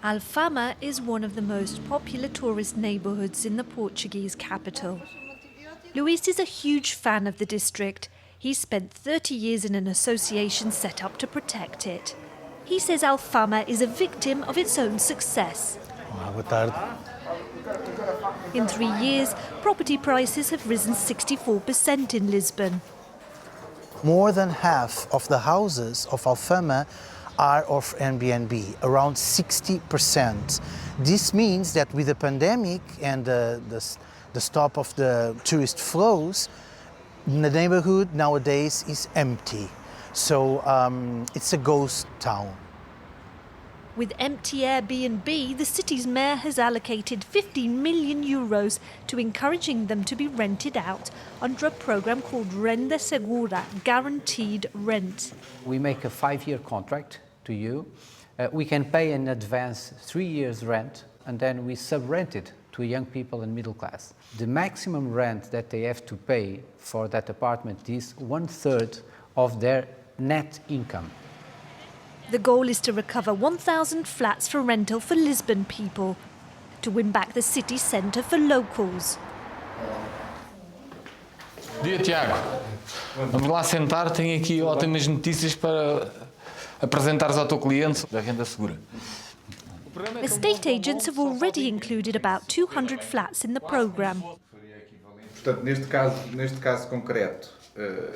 Alfama is one of the most popular tourist neighbourhoods in the Portuguese capital. Luis is a huge fan of the district. He spent 30 years in an association set up to protect it. He says Alfama is a victim of its own success. In 3 years, property prices have risen 64% in Lisbon. More than half of the houses of Alfama are of Airbnb, around 60%. This means that with the pandemic and the stop of the tourist flows, the neighborhood nowadays is empty. So it's a ghost town. With empty Airbnb, the city's mayor has allocated 15 million euros to encouraging them to be rented out under a programme called Renda Segura, guaranteed rent. We make a 5-year contract to you. We can pay in advance 3 years rent, and then we sub-rent it to young people and middle class. The maximum rent that they have to pay for that apartment is 1/3 of their net income. The goal is to recover 1,000 flats for rental for Lisbon people, to win back the city centre for locals. Dia Tiago, vamos lá sentar, tenho aqui ótimas notícias para apresentares ao teu cliente da Renda Segura. Estate agents have already included about 200 flats in the programme. Portanto, neste caso concreto,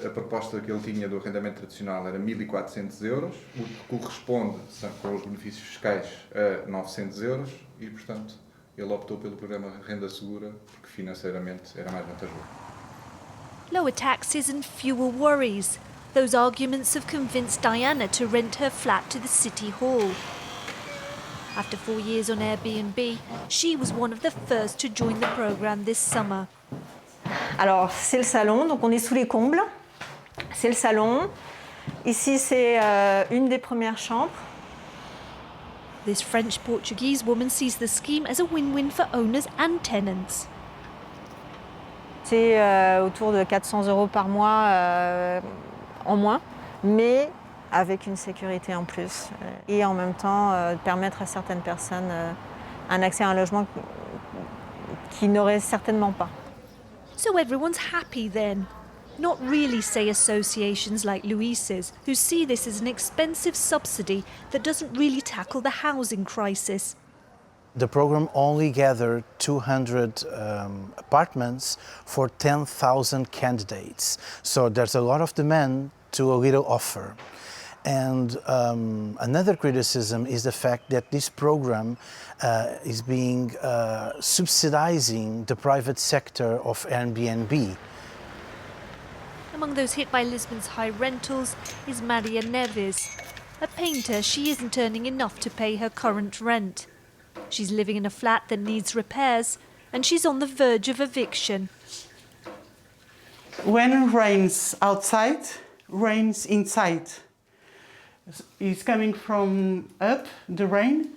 a proposta que ele tinha do arrendamento tradicional era 1.400 euros, o que corresponde, com os benefícios fiscais, a 900 euros e, portanto, ele optou pelo programa Renda Segura porque financeiramente era mais vantajoso. Lower taxes and fewer worries. Those arguments have convinced Diana to rent her flat to the City Hall. After 4 years on Airbnb, she was one of the first to join the programme this summer. Alors, c'est le salon, donc on est sous les combles. C'est le salon. Ici, c'est une des premières chambres. This French-Portuguese woman sees the scheme as a win-win for owners and tenants. C'est autour de 400 € par mois en moins, mais avec une sécurité en plus. Et en même temps, permettre à certaines personnes un accès à un logement qu'ils n'auraient certainement pas. So everyone's happy then. Not really, say associations like Luis's, who see this as an expensive subsidy that doesn't really tackle the housing crisis. The program only gathered 200 apartments for 10,000 candidates. So there's a lot of demand to a little offer. And another criticism is the fact that this program is being subsidizing the private sector of Airbnb. Among those hit by Lisbon's high rentals is Maria Neves. A painter, she isn't earning enough to pay her current rent. She's living in a flat that needs repairs, and she's on the verge of eviction. When it rains outside, rains inside. It's coming from up, the rain.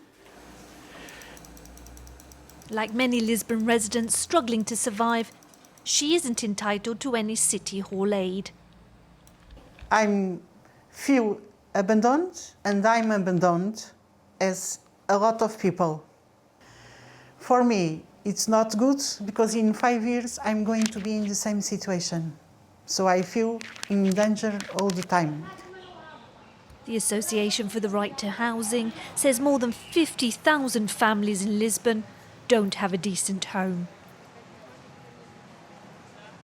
Like many Lisbon residents struggling to survive, she isn't entitled to any City Hall aid. I feel abandoned, and I'm abandoned as a lot of people. For me, it's not good because in 5 years I'm going to be in the same situation. So I feel in danger all the time. The Association for the Right to Housing says more than 50,000 families in Lisbon don't have a decent home.